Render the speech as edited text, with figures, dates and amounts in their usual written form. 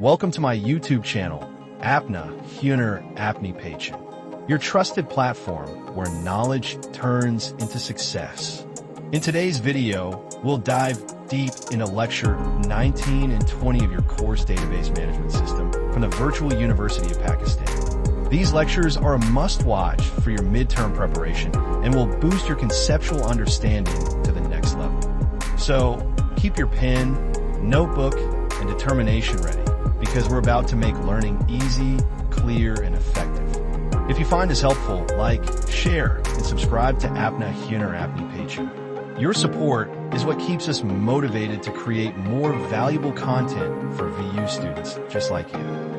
Welcome to my YouTube channel, Apna Huner Apni Pachin, your trusted platform where knowledge turns into success. In today's video, we'll dive deep into Lecture 19 and 20 of your course Database Management System from the Virtual University of Pakistan. These lectures are a must-watch for your midterm preparation and will boost your conceptual understanding to the next level. So keep your pen, notebook, and determination ready, because we're about to make learning easy, clear, and effective. If you find this helpful, like, share, and subscribe to Apna Huner Apni Pachin. Your support is what keeps us motivated to create more valuable content for VU students just like you.